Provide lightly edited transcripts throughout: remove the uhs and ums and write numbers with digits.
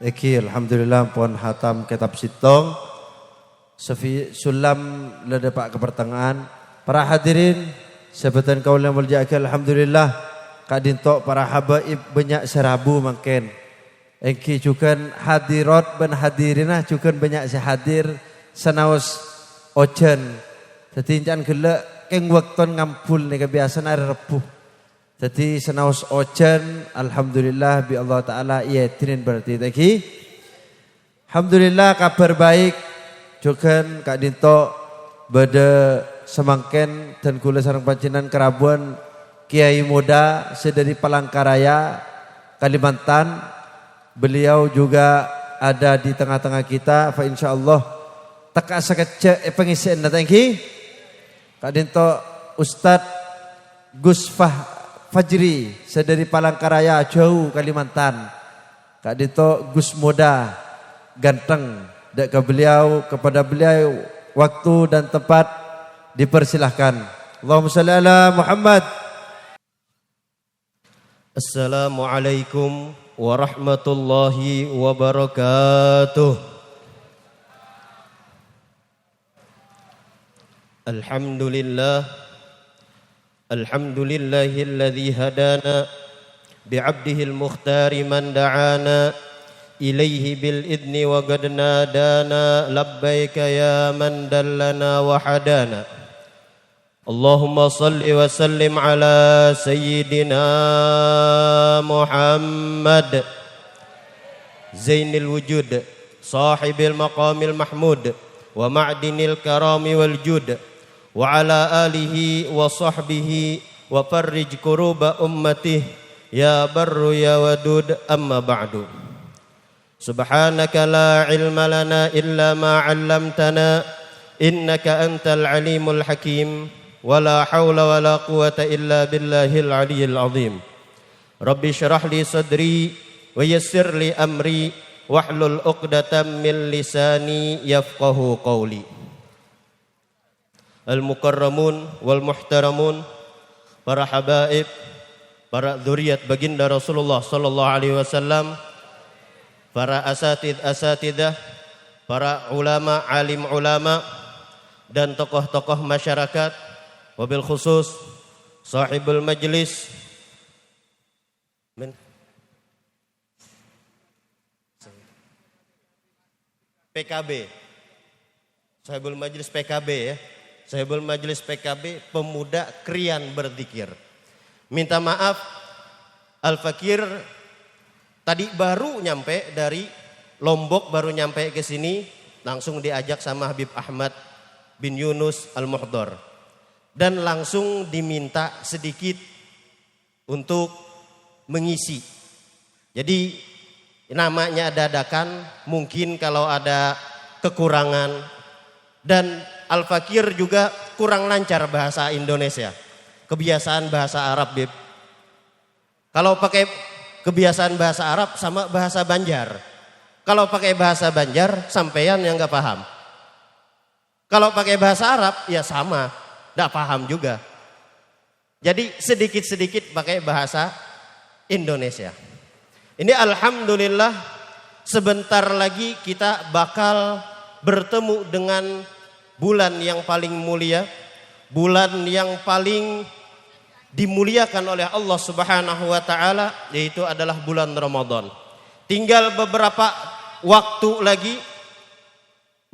Eki alhamdulillah pon hatam kitab sitong. Sulam lada pak ke pertengahan. Para hadirin sebutan kaul yang mulia alhamdulillah kadinto para habaib banyak serabu makin. Eki juga hadirat ben hadirina juga banyak sehadir senaus ojen. Jadi jangan gelak keng waktu ngampul nih kebiasaan hari repuh. Jadi senaus ojen alhamdulillah bi Allah taala iya tinin berarti tadi. Alhamdulillah kabar baik juga Kak Dinto beda semangken dan kula sareng panjenengan kerabuan kiai muda sedari Palangkaraya Kalimantan. Beliau juga ada di tengah-tengah kita. Fa insyaallah teka sekecek pengisian datangki. Kak Dinto Ustadz Gus Fajri sedari Palangkaraya jauh Kalimantan. Kak Dinto Gus Muda ganteng. Dan kepada beliau waktu dan tempat dipersilahkan. Allahumma shalli ala Muhammad. Assalamualaikum warahmatullahi wabarakatuh. Alhamdulillahilladzi hadana bi'abdihil mukhtari man da'ana ilaihi bil idni wa qad nadana labbaika ya man dallana wa hadana. Allahumma salli wa sallim ala sayyidina Muhammad zainil wujud sahibil maqamil mahmud wa ma'dinil karami wal jud wa ala alihi wa sahbihi wa farrij kuruba ummatih ya barru ya wadud amma ba'du. Subhanaka la ilma lana illa ma 'allamtana innaka antal alimul hakim. Wala haula wala quwata illa billahil aliyyil azim. Rabbi syrah li sadri wa yassir li amri wahlul 'uqdatam min lisani yafqahu qawli. Al mukarramun wal muhtaramun, para habaib, para dzurriyyat baginda Rasulullah sallallahu alaihi wasallam, para asatidah, para ulama, alim ulama dan tokoh-tokoh masyarakat, wabil khusus sahibul majlis PKB, sahibul majlis PKB ya, sahibul majlis PKB pemuda krian berzikir. Minta maaf Al-Fakir tadi baru nyampe dari Lombok, baru nyampe ke sini langsung diajak sama Habib Ahmad bin Yunus Al-Muhdar. Dan langsung diminta sedikit untuk mengisi. Jadi namanya dadakan, mungkin kalau ada kekurangan. Dan Al-Fakir juga kurang lancar bahasa Indonesia. Kebiasaan bahasa Arab, Bib. Kalau pakai kebiasaan bahasa Arab sama bahasa Banjar. Kalau pakai bahasa Banjar, sampeyan yang gak paham. Kalau pakai bahasa Arab, ya sama. Tidak paham juga. Jadi sedikit-sedikit pakai bahasa Indonesia. Ini alhamdulillah sebentar lagi kita bakal bertemu dengan bulan yang paling mulia. Bulan yang paling dimuliakan oleh Allah Subhanahu wa taala, yaitu adalah bulan Ramadan. Tinggal beberapa waktu lagi,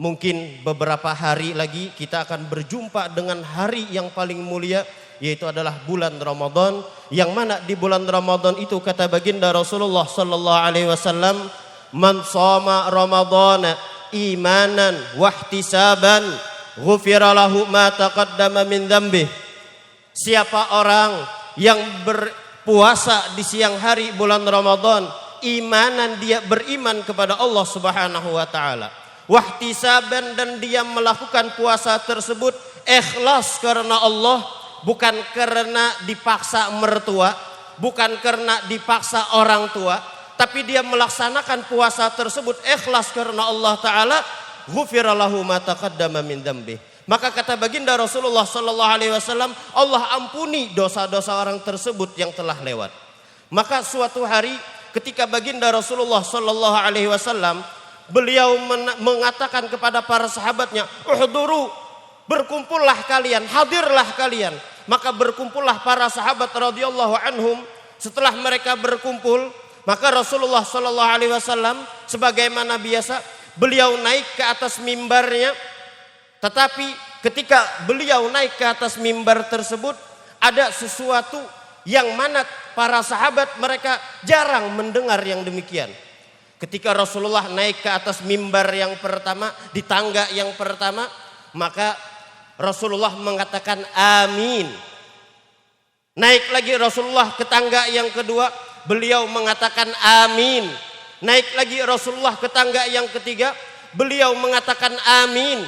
mungkin beberapa hari lagi kita akan berjumpa dengan hari yang paling mulia, yaitu adalah bulan Ramadan. Yang mana di bulan Ramadan itu kata baginda Rasulullah sallallahu alaihi wasallam, man shoma ramadhana imanan wahtisaban ghufira lahu ma taqaddama min dzambih. Siapa orang yang berpuasa di siang hari bulan Ramadan, imanan, dia beriman kepada Allah Subhanahu wa taala, wahtisaban, dan dia melakukan puasa tersebut ikhlas karena Allah, bukan karena dipaksa mertua, bukan karena dipaksa orang tua, tapi dia melaksanakan puasa tersebut ikhlas karena Allah taala, ghufira lahu ma taqaddama min dzambih. Maka kata baginda Rasulullah sallallahu alaihi wasallam, Allah ampuni dosa-dosa orang tersebut yang telah lewat. Maka suatu hari ketika baginda Rasulullah sallallahu alaihi wasallam beliau mengatakan kepada para sahabatnya, "Uhduru, berkumpullah kalian, hadirlah kalian." Maka berkumpullah para sahabat radhiyallahu anhum. Setelah mereka berkumpul, maka Rasulullah sallallahu alaihi wasallam sebagaimana biasa beliau naik ke atas mimbarnya. Tetapi ketika beliau naik ke atas mimbar tersebut, ada sesuatu yang mana para sahabat mereka jarang mendengar yang demikian. Ketika Rasulullah naik ke atas mimbar yang pertama, di tangga yang pertama, maka Rasulullah mengatakan amin. Naik lagi Rasulullah ke tangga yang kedua, beliau mengatakan amin. Naik lagi Rasulullah ke tangga yang ketiga, beliau mengatakan amin.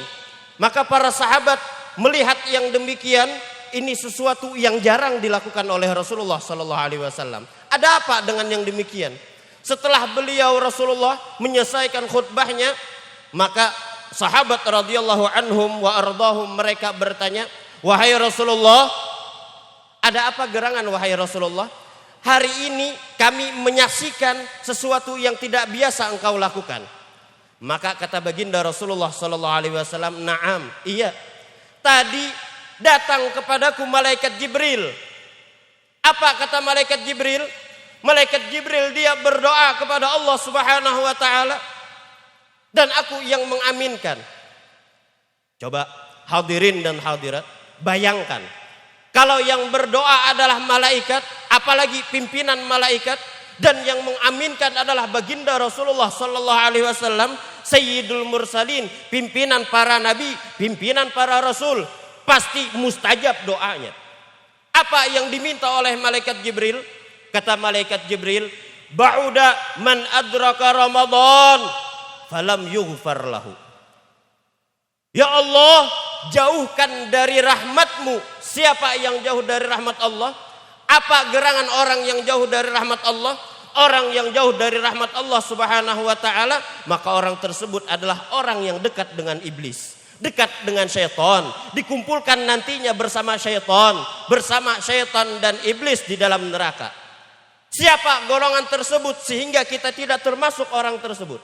Maka para sahabat melihat yang demikian, ini sesuatu yang jarang dilakukan oleh Rasulullah sallallahu alaihi wasallam. Ada apa dengan yang demikian? Setelah beliau Rasulullah menyelesaikan khutbahnya, maka sahabat radhiyallahu anhum wa ardahum mereka bertanya, "Wahai Rasulullah, ada apa gerangan wahai Rasulullah? Hari ini kami menyaksikan sesuatu yang tidak biasa engkau lakukan." Maka kata baginda Rasulullah sallallahu alaihi wasallam, "Na'am, iya. Tadi datang kepadaku malaikat Jibril." Apa kata malaikat Jibril? Malaikat Jibril dia berdoa kepada Allah Subhanahu wa taala dan aku yang mengaminkan. Coba hadirin dan hadirat, bayangkan kalau yang berdoa adalah malaikat, apalagi pimpinan malaikat, dan yang mengaminkan adalah baginda Rasulullah sallallahu alaihi wasallam, Sayyidul Mursalin, pimpinan para nabi, pimpinan para rasul, pasti mustajab doanya. Apa yang diminta oleh malaikat Jibril? Kata malaikat Jibril, "Ba'uda man adraka Ramadan falam yughfar lahu." Ya Allah, jauhkan dari rahmatmu siapa yang jauh dari rahmat Allah. Apa gerangan orang yang jauh dari rahmat Allah? Orang yang jauh dari rahmat Allah Subhanahu wa taala, maka orang tersebut adalah orang yang dekat dengan iblis, dekat dengan syaitan, dikumpulkan nantinya bersama syaitan dan iblis di dalam neraka. Siapa golongan tersebut sehingga kita tidak termasuk orang tersebut?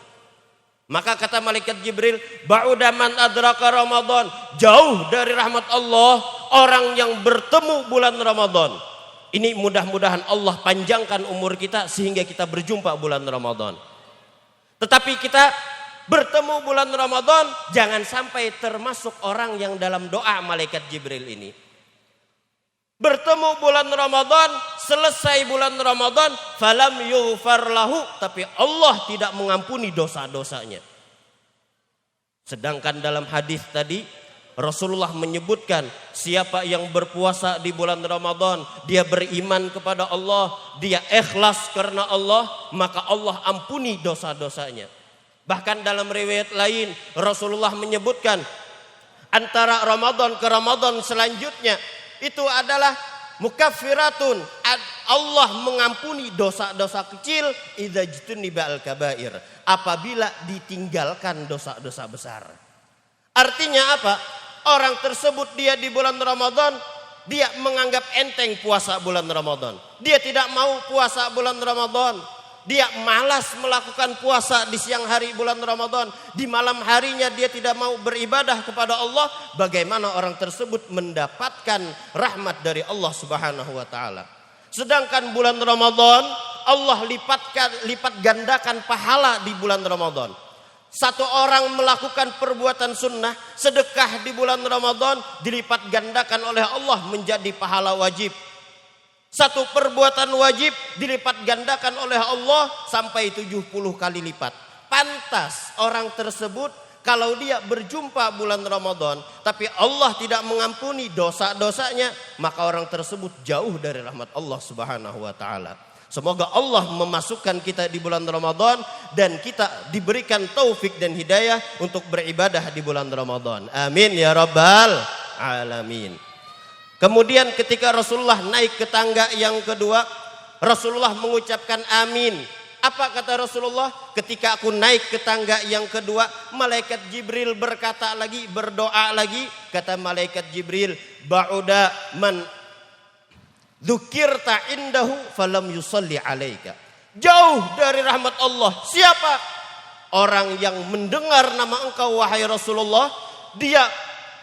Maka kata malaikat Jibril, "Ba'uda man adraka Ramadan." Jauh dari rahmat Allah orang yang bertemu bulan Ramadan. Ini mudah-mudahan Allah panjangkan umur kita sehingga kita berjumpa bulan Ramadan. Tetapi kita bertemu bulan Ramadan jangan sampai termasuk orang yang dalam doa malaikat Jibril ini. Bertemu bulan Ramadan, selesai bulan Ramadan, falam yughfar lahu, tapi Allah tidak mengampuni dosa-dosanya. Sedangkan dalam hadis tadi Rasulullah menyebutkan siapa yang berpuasa di bulan Ramadan, dia beriman kepada Allah, dia ikhlas karena Allah, maka Allah ampuni dosa-dosanya. Bahkan dalam riwayat lain Rasulullah menyebutkan antara Ramadan ke Ramadan selanjutnya itu adalah mukaffiratun, Allah mengampuni dosa-dosa kecil idza jtuniba al-kabair, apabila ditinggalkan dosa-dosa besar. Artinya apa? Orang tersebut dia di bulan Ramadan, dia menganggap enteng puasa bulan Ramadan. Dia tidak mau puasa bulan Ramadan. Dia malas melakukan puasa di siang hari bulan Ramadan. Di malam harinya dia tidak mau beribadah kepada Allah. Bagaimana orang tersebut mendapatkan rahmat dari Allah Subhanahu wa taala? Sedangkan bulan Ramadan Allah lipat gandakan pahala di bulan Ramadan. Satu orang melakukan perbuatan sunnah, sedekah di bulan Ramadan dilipat gandakan oleh Allah menjadi pahala wajib. Satu perbuatan wajib dilipat gandakan oleh Allah sampai 70 kali lipat. Pantas orang tersebut kalau dia berjumpa bulan Ramadan tapi Allah tidak mengampuni dosa-dosanya, maka orang tersebut jauh dari rahmat Allah Subhanahu wa taala. Semoga Allah memasukkan kita di bulan Ramadan dan kita diberikan taufik dan hidayah untuk beribadah di bulan Ramadan. Amin ya rabbal alamin. Kemudian ketika Rasulullah naik ke tangga yang kedua, Rasulullah mengucapkan amin. Apa kata Rasulullah? Ketika aku naik ke tangga yang kedua, malaikat Jibril berkata lagi, berdoa lagi. Kata malaikat Jibril, "Ba'uda man dzukirta indahu falam yusalli alaika." Jauh dari rahmat Allah. Siapa? Orang yang mendengar nama engkau wahai Rasulullah, dia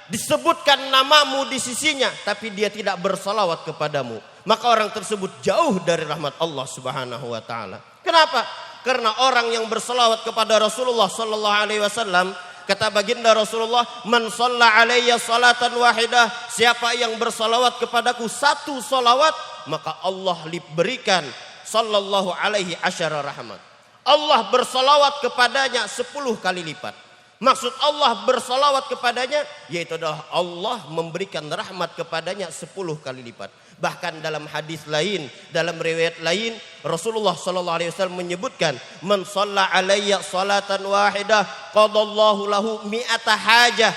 disebutkan namamu di sisinya, tapi dia tidak bersalawat kepadamu. Maka orang tersebut jauh dari rahmat Allah Subhanahu wa taala. Kenapa? Karena orang yang bersalawat kepada Rasulullah sallallahu alaihi wasallam, kata baginda Rasulullah, "Man shalla alayya salatan wahidah," siapa yang bersalawat kepadaku satu salawat, maka Allah berikan sallallahu alaihi asyara rahmat. Allah bersalawat kepadanya 10 kali lipat. Maksud Allah bersalawat kepadanya yaitu adalah Allah memberikan rahmat kepadanya 10 kali lipat. Bahkan dalam hadis lain, dalam riwayat lain, Rasulullah sallallahu alaihi wasallam menyebutkan, "Man shalla alayya salatan wahidah qadallahu lahu mi'ata hajah,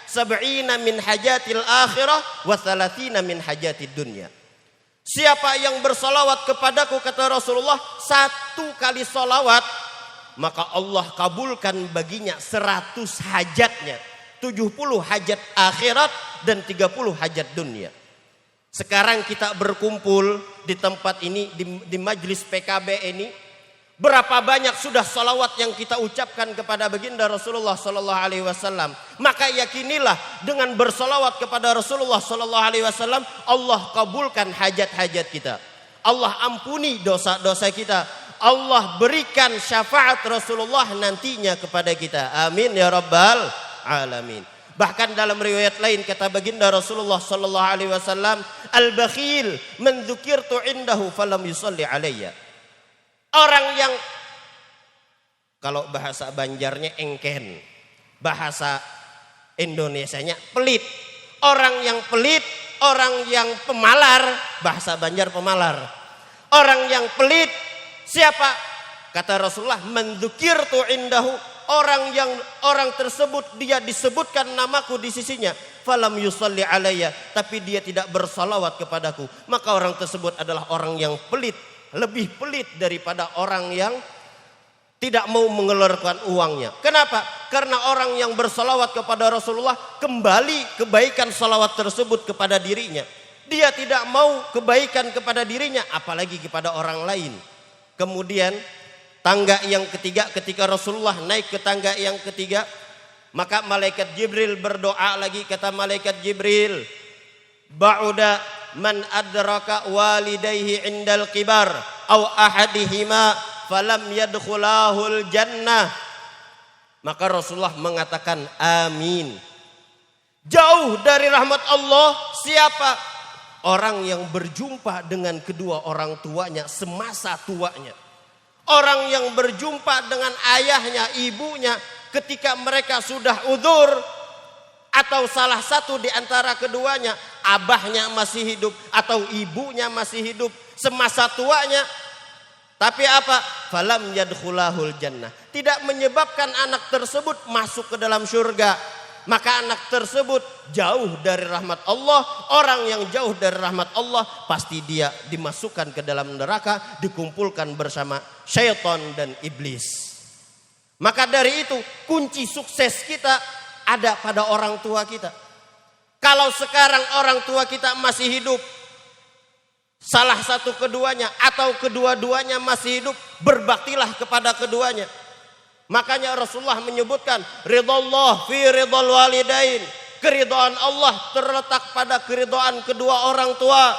70 min hajatil akhirah wa 30 min hajatid dunya." Siapa yang bersalawat kepadaku, kata Rasulullah, 1 kali salawat, maka Allah kabulkan baginya 100 hajatnya. 70 hajat akhirat dan 30 hajat dunia. Sekarang kita berkumpul di tempat ini, di majlis PKB ini. Berapa banyak sudah salawat yang kita ucapkan kepada baginda Rasulullah sallallahu alaihi wasallam. Maka yakinilah dengan bersalawat kepada Rasulullah sallallahu alaihi wasallam, Allah kabulkan hajat-hajat kita. Allah ampuni dosa-dosa kita. Allah berikan syafaat Rasulullah nantinya kepada kita. Amin ya rabbal alamin. Bahkan dalam riwayat lain kata baginda Rasulullah sallallahu alaihi wasallam, "Al-bakhil man dzukirtu indahu falam yusalli alayya." Orang yang, kalau bahasa Banjarnya engken, bahasa Indonesianya pelit. Orang yang pelit, orang yang pemalar, bahasa Banjar pemalar. Orang yang pelit siapa? Kata Rasulullah, "Madzukirtu indahu," orang tersebut dia disebutkan namaku di sisinya, falam yusalli alayya, tapi dia tidak bersalawat kepadaku, maka orang tersebut adalah orang yang pelit, lebih pelit daripada orang yang tidak mau mengeluarkan uangnya. Kenapa? Karena orang yang bersalawat kepada Rasulullah kembali kebaikan salawat tersebut kepada dirinya. Dia tidak mau kebaikan kepada dirinya, apalagi kepada orang lain. Kemudian tangga yang ketiga, ketika Rasulullah naik ke tangga yang ketiga, maka malaikat Jibril berdoa lagi. Kata malaikat Jibril, "Ba'uda man adraka walidayhi indal kibar au ahadihima falam yadkhulahul jannah." Maka Rasulullah mengatakan amin. Jauh dari rahmat Allah siapa? Orang yang berjumpa dengan kedua orang tuanya semasa tuanya. Orang yang berjumpa dengan ayahnya, ibunya ketika mereka sudah udzur, atau salah satu di antara keduanya, abahnya masih hidup atau ibunya masih hidup semasa tuanya. Tapi apa? Falam yadkhulahul jannah. Tidak menyebabkan anak tersebut masuk ke dalam surga. Maka anak tersebut jauh dari rahmat Allah. Orang yang jauh dari rahmat Allah pasti dia dimasukkan ke dalam neraka, dikumpulkan bersama syaitan dan iblis. Maka dari itu kunci sukses kita ada pada orang tua kita. Kalau sekarang orang tua kita masih hidup, salah satu keduanya atau kedua-duanya masih hidup, berbaktilah kepada keduanya. Makanya Rasulullah menyebutkan ridallah fi ridal walidain. Keridhaan Allah terletak pada keridhaan kedua orang tua.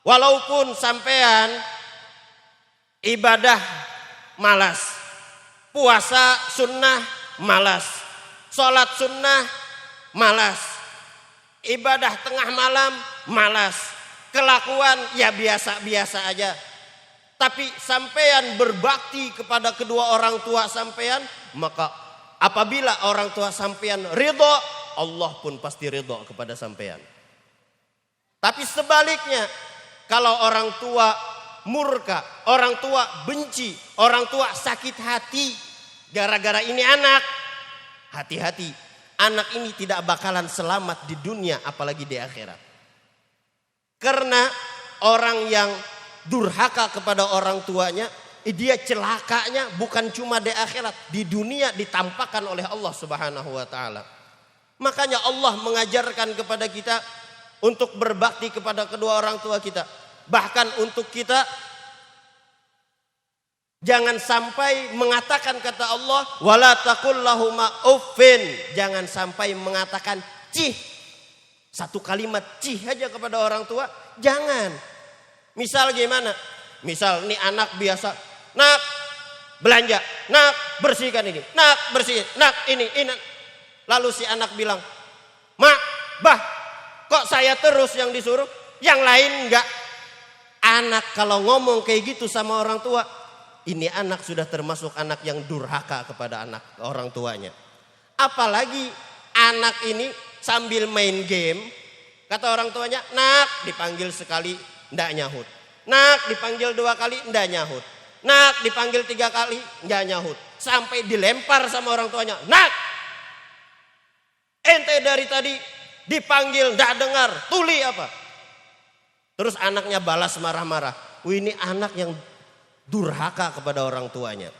Walaupun sampean ibadah malas, puasa sunnah malas, sholat sunnah malas, ibadah tengah malam malas, kelakuan ya biasa-biasa aja. Tapi sampean berbakti kepada kedua orang tua sampean, maka apabila orang tua sampean ridho, Allah pun pasti ridho kepada sampean. Tapi sebaliknya, kalau orang tua murka, orang tua benci, orang tua sakit hati gara-gara ini anak, hati-hati, anak ini tidak bakalan selamat di dunia apalagi di akhirat. Karena orang yang durhaka kepada orang tuanya, dia celakanya bukan cuma di akhirat, di dunia ditampakkan oleh Allah Subhanahu wa taala. Makanya Allah mengajarkan kepada kita untuk berbakti kepada kedua orang tua kita. Bahkan untuk kita Jangan sampai mengatakan kata Allah, wala taqul lahuma uffin. Jangan sampai mengatakan cih. Satu kalimat cih aja kepada orang tua. Jangan. Misal gimana? Misal nih anak biasa, nak belanja, nak bersihkan ini, nak bersihkan, nak ini. Lalu si anak bilang, mak, bah, kok saya terus yang disuruh, yang lain enggak. Anak kalau ngomong kayak gitu sama orang tua, ini anak sudah termasuk anak yang durhaka kepada anak orang tuanya. Apalagi anak ini sambil main game, kata orang tuanya, nak dipanggil sekali ndak nyahut, nak dipanggil 2 kali ndak nyahut, nak dipanggil 3 kali ndak nyahut, sampai dilempar sama orang tuanya, nak ente dari tadi dipanggil ndak dengar, tuli apa? Terus anaknya balas marah-marah. Ini anak yang durhaka kepada orang tuanya.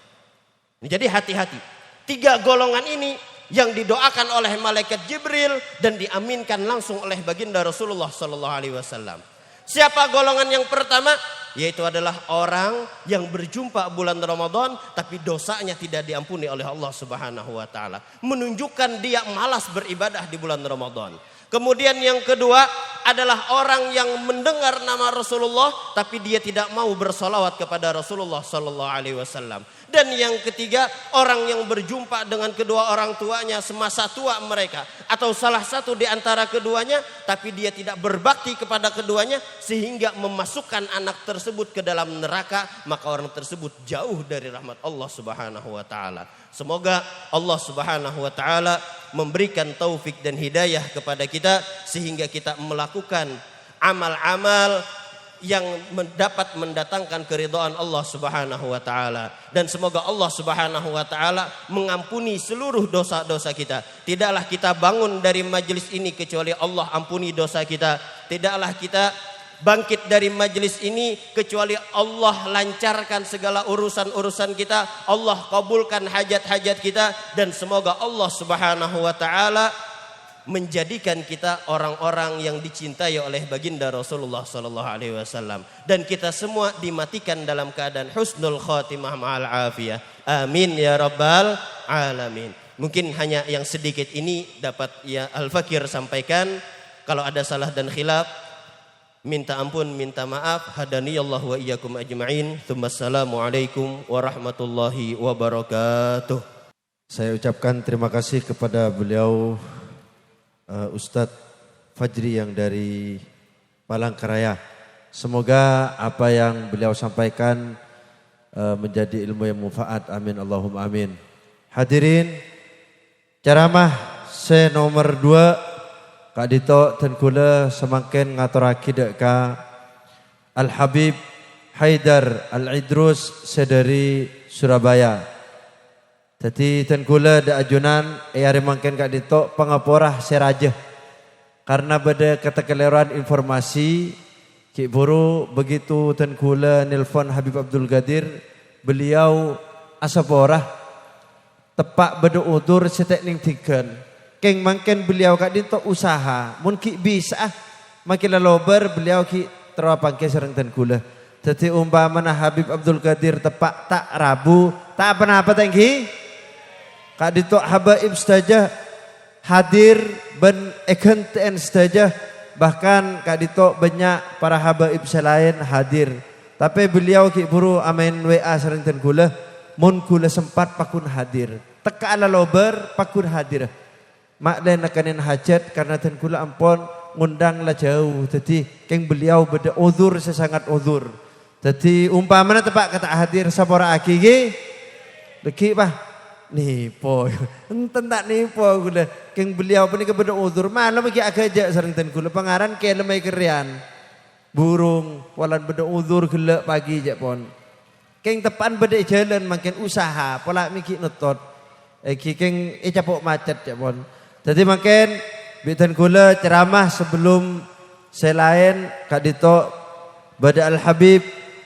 Jadi hati-hati. 3 golongan ini yang didoakan oleh malaikat Jibril dan diaminkan langsung oleh baginda Rasulullah sallallahu alaihi wasallam. Siapa golongan yang pertama? Yaitu adalah orang yang berjumpa bulan Ramadan tapi dosanya tidak diampuni oleh Allah Subhanahu wa taala. Menunjukkan dia malas beribadah di bulan Ramadan. Kemudian yang kedua adalah orang yang mendengar nama Rasulullah tapi dia tidak mau bersolawat kepada Rasulullah sallallahu alaihi wasallam. Dan yang ketiga, orang yang berjumpa dengan kedua orang tuanya semasa tua mereka atau salah satu di antara keduanya tapi dia tidak berbakti kepada keduanya sehingga memasukkan anak tersebut ke dalam neraka, maka orang tersebut jauh dari rahmat Allah Subhanahu wa taala. Semoga Allah Subhanahu wa taala memberikan taufik dan hidayah kepada kita sehingga kita melakukan amal-amal yang dapat mendatangkan keridhaan Allah Subhanahu wa taala, dan semoga Allah Subhanahu wa taala mengampuni seluruh dosa-dosa kita. Tidaklah kita bangun dari majelis ini kecuali Allah ampuni dosa kita. Tidaklah kita bangkit dari majelis ini kecuali Allah lancarkan segala urusan-urusan kita, Allah kabulkan hajat-hajat kita, dan semoga Allah Subhanahu wa taala menjadikan kita orang-orang yang dicintai oleh baginda Rasulullah sallallahu alaihi wasallam, dan kita semua dimatikan dalam keadaan husnul khatimah ma'al afiyah. Amin ya rabbal alamin. Mungkin hanya yang sedikit ini dapat ya Al-Fakir sampaikan. Kalau ada salah dan khilaf, minta ampun, minta maaf. Hadaniyallahu wa iyyakum ajma'in. Assalamualaikum warahmatullahi wabarakatuh. Saya ucapkan terima kasih kepada beliau Ustadz Fajri yang dari Palangkaraya. Semoga apa yang beliau sampaikan menjadi ilmu yang manfaat. Amin Allahumma amin. Hadirin, ceramah nomor 2 Kak Dito dan kula semakin ngaturake dek ka Al Habib Haidar Al Idrus sedari Surabaya. Jadi dan kula da ajunan hari mangken Kak Dito pengaporah seraja. Karena beda ketekeleran informasi Cik Buru begitu dan kula nelpon Habib Abdul Qadir, beliau asaporah tepak beda udur setek ning tiken. Keng mangken beliau Kak Dito usaha mun ki bisa makin lober beliau ki terapangke sareng dan kula. Jadi umpamana Habib Abdul Qadir tepak tak Rabu tak apa-apa tangki Kak Dito habaib saja hadir ben ekenten saja, bahkan Kak Dito banyak para habaib selain hadir. Tapi beliau ki buru amen WA sering ten kula, mun kula sempat pakun hadir. Teka ala lober pakun hadir. Mak den nakanin hajat karena ten kula ampon ngundang lah jauh. Jadi keng beliau beda uzur sesangat uzur. Jadi umpamana tepak kata hadir sapora aki ki. Leki bah nipo, enten tak nipo gula. Keng beliau pun kepada uzur malam lagi agak aja sering ten gula pengaran ke lemai kerian burung walan beda uzur gula pagi aja pon. Keng tepan beda jalan makin usaha pola mikir nutot. Keng capok macet aja pon. Jadi makin bidan gula ceramah sebelum selain Kak Dito bada Al Habib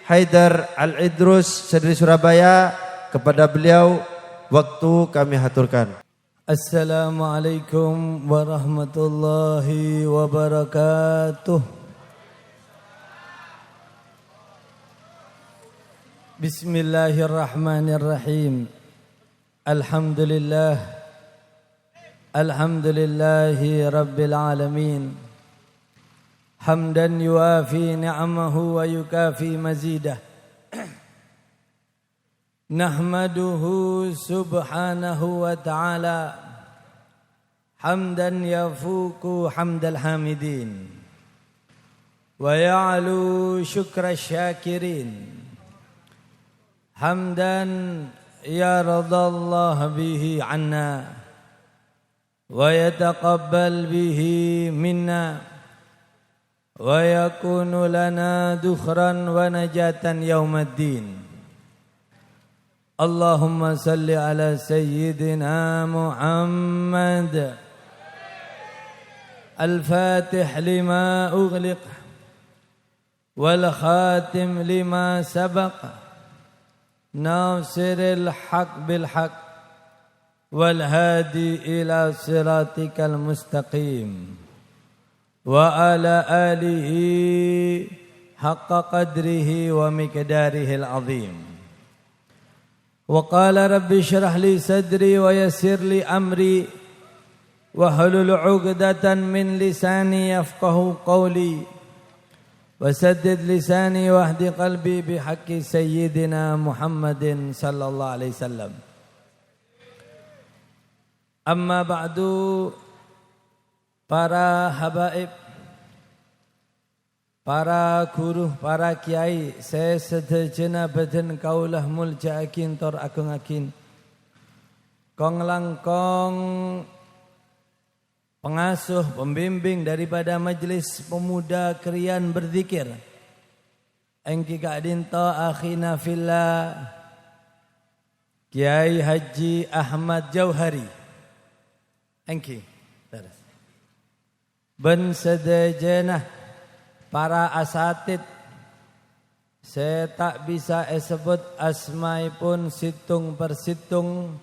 Haidar Al Idrus dari Surabaya, kepada beliau waktu kami haturkan. Assalamualaikum warahmatullahi wabarakatuh. Bismillahirrahmanirrahim. Alhamdulillah. Alhamdulillahi rabbil alamin. Hamdan yuafi ni'amahu wa yukafi mazidah. Nahmaduhu subhanahu wa ta'ala hamdan yafuku hamdal hamidin wa ya'lu syukra syakirin hamdan yaradallah bihi anna wa yataqabbal bihi minna wa yakunu lana dukhran wa najatan yaumaddin. Allahumma salli ala sayyidina Muhammad al-fatih lima ughliq wal khatim lima sabaq nasiril haq bil haq wal hadi ila siratikal mustaqim wa ala alihi haqqa qadrihi wa miqdarihil azim. Wa qala rabbi shrah li sadri wa yassir li amri wa hlul 'uqdatan min lisani yafqahu qawli wa saddid lisani wahdi qalbi bihaqqi sayyidina Muhammadin sallallahu alaihi wasallam. Amma ba'du, para habaib, para guru, para kiai, saya sedejena badan kaulah mulja'akin tor agung-akin. Kong langkong pengasuh, pembimbing daripada Majelis Pemuda Krian Berzikir. Engki ka'dinto akhina fillah Kiai Haji Ahmad Jauhari. Engki. Ben sedejena para asatid, saya tak bisa sebut asmai pun situng persitung,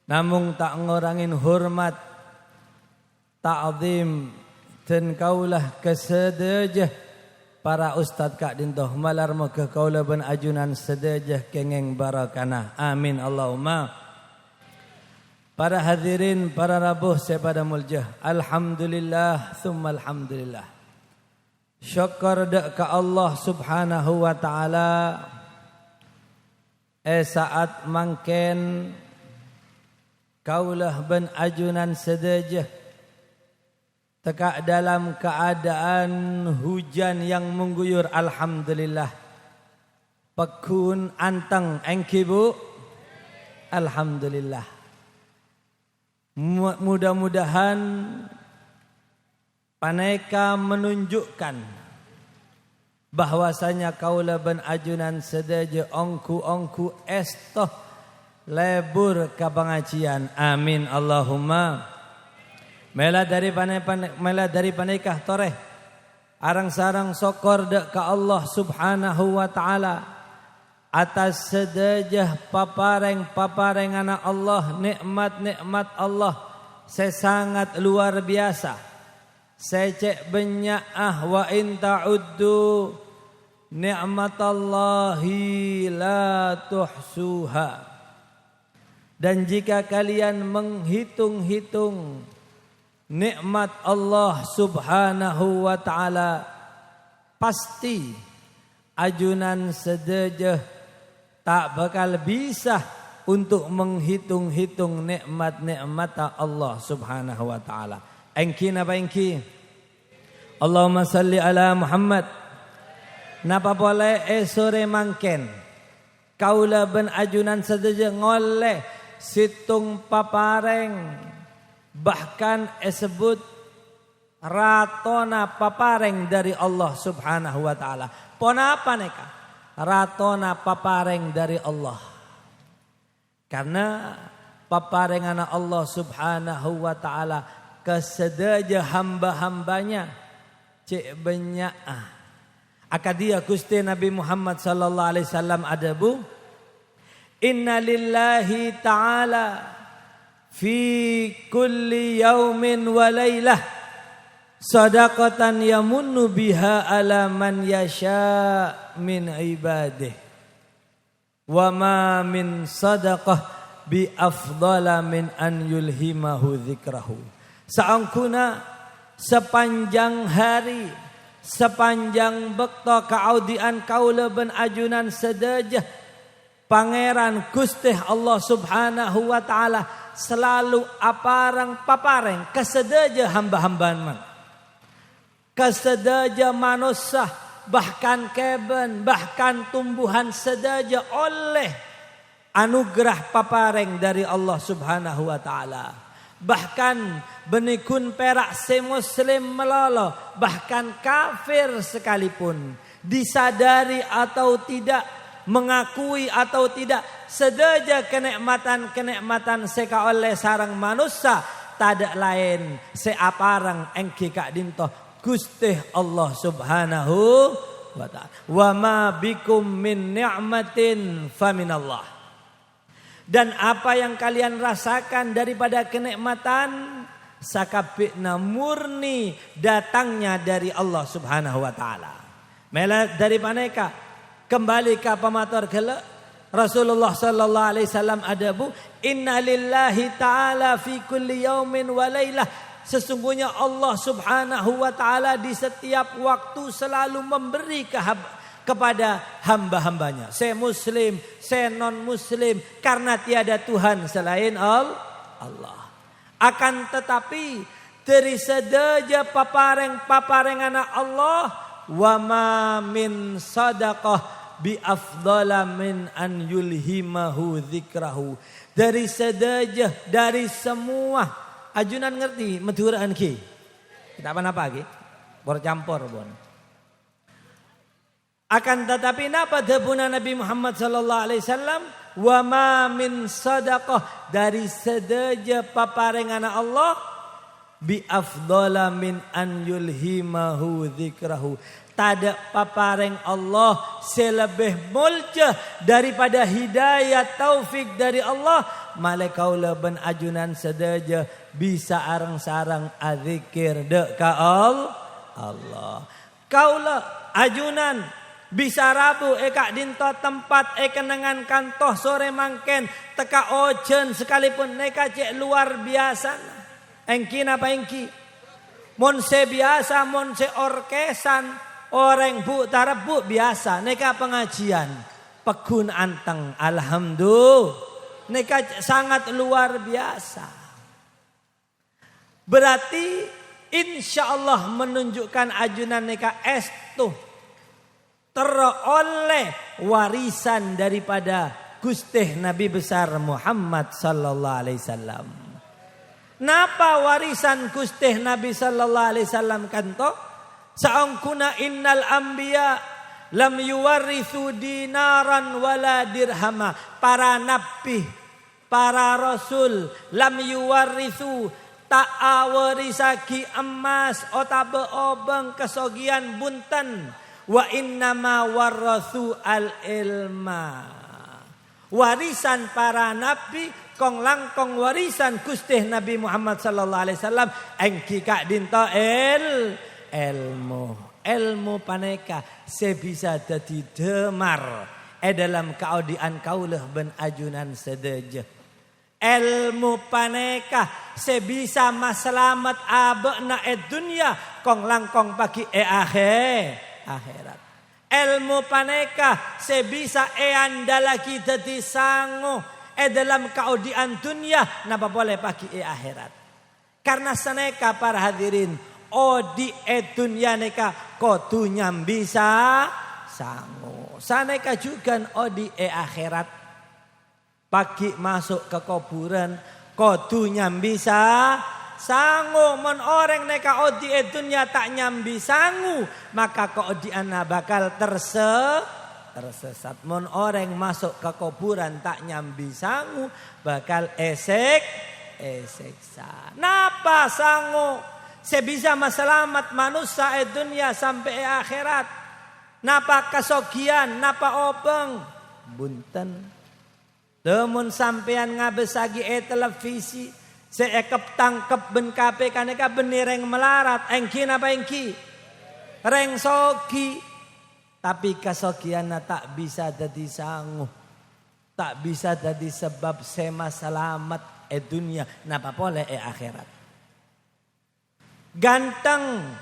namun tak ngorangin hormat, ta'zim dan kaulah kesedejah para ustad kak dintoh malar moga kaulah ben ajunan sedejah kengeng barakana. Amin Allahumma. Para hadirin, para rabuh saya pada muljah. Alhamdulillah thumma alhamdulillah. Syukur ke Allah subhanahu wa ta'ala saat mangken kaulah ben ajunan sedejah teka dalam keadaan hujan yang mengguyur. Alhamdulillah. Pekun anteng engki bu. Alhamdulillah. Mudah-mudahan paneka menunjukkan bahwasanya kaula ben ajunan sedaja ongku estoh lebur ka pengajian. Amin Allahumma. Mela dari panekah toreh arang sarang sokor dek ka Allah subhanahu wa ta'ala atas sedajah papareng anak Allah, nikmat Allah sesangat luar biasa. Secek benyaah wa in ta'uddu ni'matallahi la tuhsuha. Dan jika kalian menghitung-hitung nikmat Allah subhanahu wa ta'ala, pasti ajunan sedejah tak bakal bisa untuk menghitung-hitung nikmat-nikmat Allah subhanahu wa ta'ala. Engki napa engki? Allahumma salli ala Muhammad. Napa boleh sore mangken kaula ben ajunan sedaja ngoleh situng papareng, bahkan sebut ratona papareng dari Allah subhanahu wa ta'ala. Pona apa neka? Ratona papareng dari Allah. Karena paparengan Allah subhanahu wa ta'ala kesedaja hamba-hambanya cek banyak. Akadia Gusti Nabi Muhammad sallallahu alaihi wasallam ada bu. Inna lillahi ta'ala fi kulli yaumin wa laylah sadaqatan yamunnu biha ala man yasha min ibadih. wa ma min sadaqah bi afdala min an yulhimahu dzikrahu. Saangkuna sepanjang hari, sepanjang bekto kaaudian kaula ben ajunan sedejah Pangeran Gusti Allah Subhanahu wa taala selalu aparang papareng kesedeja hamba-hambaan man. Kesedeja manusia, bahkan keben, bahkan tumbuhan sedeja oleh anugerah papareng dari Allah Subhanahu wa taala. Bahkan benikun perak se muslim melolo, bahkan kafir sekalipun, disadari atau tidak, mengakui atau tidak, sedeja kenikmatan seka oleh sarang manusia, tak lain seaparang engki kak dinto Gusti Allah Subhanahu wa ta'ala. Wa ma bikum min ni'matin faminallah. Dan apa yang kalian rasakan daripada kenikmatan, sakabikna murni datangnya dari Allah Subhanahu wa ta'ala. Mela dari maneka kembali ke pamator kala Rasulullah sallallahu alaihi wasallam adabu, inna lillahi ta'ala fi kulli yaumin wa lailah. Sesungguhnya Allah Subhanahu wa taala di setiap waktu selalu memberi kepada hamba-hambanya. Saya muslim, saya non muslim, karena tiada Tuhan selain Allah. Akan tetapi dari sedeja papareng anak Allah, wa ma min sadaqah bi afdala min an yulhimahu dzikrahu. Dari sedeja, dari semua ajunan ngerti meduraan ki. Kita apa ki? Bercampur bon. Akan tetapi napa debuna Nabi Muhammad sallallahu alaihi wasallam, wa ma min sadaqah, dari sedeja paparengan Allah, bi afdala min an yulhimahu dzikrahu. Tada papareng Allah selebih mulja daripada hidayah taufik dari Allah, malakaula ben ajunan sedeja bisa arang-sarang adzikir dek ka Allah. Kaula ajunan bisa rabu eka dinto tempat kenangan kantoh sore mangken teka ojen sekalipun neka cek luar biasa. Engki napa engki? Monse biasa, monse orkesan, orang bu tarap bu biasa. Neka pengajian pegun anteng, alhamdulillah. Neka sangat luar biasa. Berarti insya Allah menunjukkan ajunan neka estu teroleh warisan daripada Gusti Nabi besar Muhammad sallallahu alaihi wasallam. Napa warisan Gusti Nabi sallallahu alaihi wasallam kanto? Saangkuna innal anbiya lam yuwarithu dinaran wala dirhama. Para nabi, para rasul lam yuwarithu tak awarisaki emas otabe obeng kesogian bunten, wa innama warathu al ilma. Warisan para nabi kong langkong warisan Gusti Nabi Muhammad sallallahu alaihi wasallam engki kak dinto ilmu paneka sebisa dadi demar dalam kaudian kaulah ben ajunan sedeje. Ilmu paneka sebisa maselamat abena dunia kong langkong pagi akhirat. Ilmu paneka sebisa andalaki dadi sangu dalam kaudian dunia napa boleh pagi akhirat. Karena seneka para hadirin odi dunia neka kotu nyambisa sangu. Saneka juga odi akhirat. Pagi masuk ke kuburan kodu nyambi sangu. Mon orang neka odi dunia tak nyambi sangu, maka keodian bakal tersesat. Mon orang masuk ke kuburan tak nyambi sangu, bakal eseksa. Napa sangu sebisa maselamat manusia dunia sampai akhirat? Napa kesogian, napa obeng bunten. Demun sampean ngabesagi televisi, seekep tangkep ben KPK neka benireng melarat, engki napa engki? Reng sogi. Tapi kesogian tak bisa jadi sangu. tak bisa jadi sebab sema selamat dunia napa boleh akhirat. Ganteng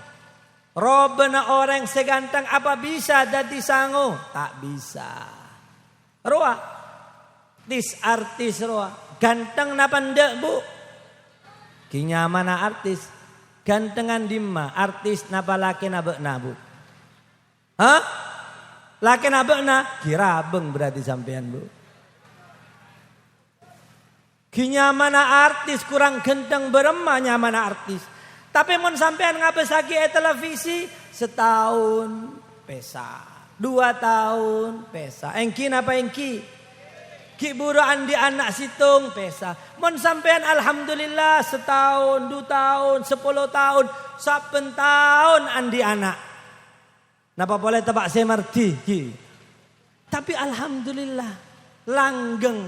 robena orang seganteng apa bisa jadi sangu? Tak bisa. Roa artis roa ganteng napa ndak bu? Kinyamana artis gantengan dimma artis napa laki nabekna bu? Hah? Laki nabekna kirabeng berarti sampean bu. Kinyamana artis kurang genteng beremah nyamana artis. Tapi mun sampean ngabesaki televisi setahun pesa, 2 tahun pesa. Engki napa engki? Ki buruan di anak situng pesa. Mun sampean alhamdulillah setahun, 2 tahun, 10 tahun, saben tahun andi anak. Napa boleh tebak semerti ki. Tapi alhamdulillah langgeng.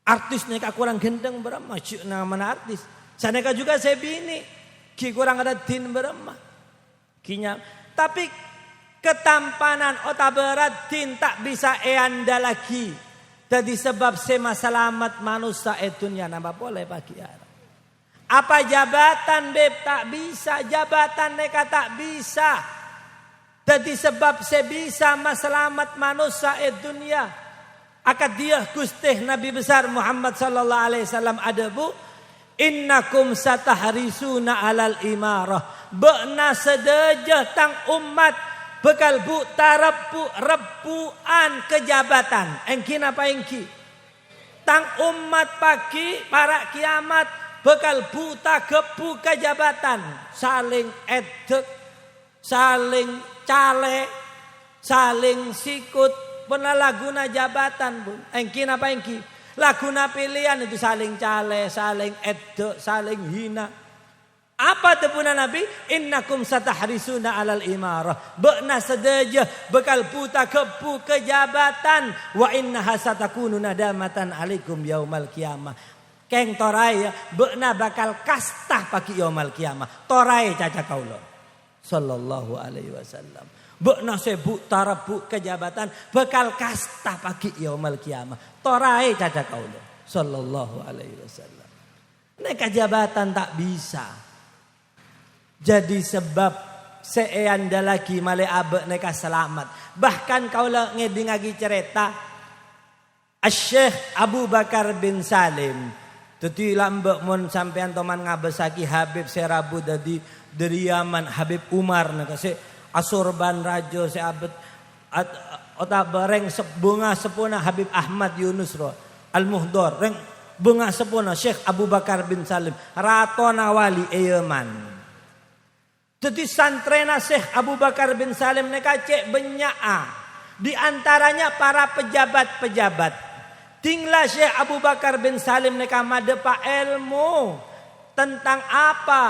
Artis neka kurang gendeng berapa? Cik mana artis? Saneka juga saya bini. Ki kurang ada tin berapa? Kinya. Tapi ketampanan otak berat tin tak bisa anda lagi. Jadi sebab sema selamat manusia dunia napa boleh pagi arah. Apa jabatan beb tak bisa. Jabatan neka tak bisa. Jadi sebab saya bisa selamat manusia dunia. Akad dia Gusti Nabi besar Muhammad sallallahu alaihi wasallam ada bu. Innakum satahrisuna alal imarah. Be'na sedeja tang umat bekal bu repuan kejabatan. Engki napa engki? Tang umat pagi para kiamat bekal buta gepu kejabatan. Saling edek, saling cale, saling sikut. Pernah laguna jabatan bu. Engki napa engki? Laguna pilihan itu saling cale, saling edek, saling hina. Apa tepuna Nabi? Innakum satahrisuna alal imarah. Be'na sedeja bekal puta kepu kejabatan. Wa innaha satakunu nadamatan alaikum yaumal qiyamah. Keng torai ya. Be'na bakal kastah pagi yaumal qiyamah. Torai caca kaulo. Sallallahu alaihi wasallam. Be'na sebut tarabu kejabatan bekal kasta pagi yaumul qiyamah. Torai caca kaulo sallallahu alaihi wasallam. Neka jabatan tak bisa. Jadi sebab seanda lagi male abe neka selamat. Bahkan kaulo ngedingagi cerita Syekh Abu Bakar bin Salim. Tuti lambek mon sampean toman ngabesaki Habib Serabu dari Yaman Habib Umar neka se Asurban Rajo seabet otak bareng bunga sepuna Habib Ahmad Yunus ro Al-Muhdor reng bunga sepuna Syekh Abu Bakar bin Salim Rato Nawali Yaman. Jadi santrena Syekh Abu Bakar bin Salim neka cek benyaa di antaranya para pejabat-pejabat. Tinglah Syekh Abu Bakar bin Salim neka madepa ilmu tentang apa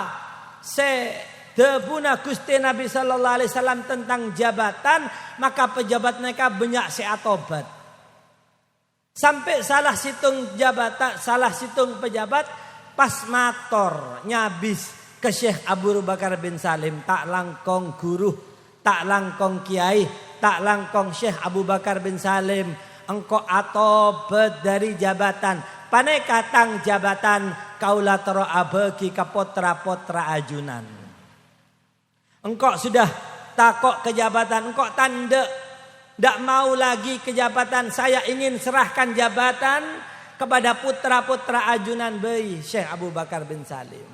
Debuna Gusti Nabi sallallahu alaihi wasallam tentang jabatan, maka pejabat mereka banyak seatobat. Sampai salah situng jabatan, salah situng pejabat pas mator nyabis ke Syekh Abu Bakar bin Salim tak langkong guru, tak langkong kiai, tak langkong Syekh Abu Bakar bin Salim engkau atobat dari jabatan. Panai katang jabatan kaula tero abegi ka potra-potra ajunan. Engkau sudah takok kejabatan, engkau tanda tidak mau lagi kejabatan. Saya ingin serahkan jabatan kepada putra-putra ajunan bayi Syekh Abu Bakar bin Salim.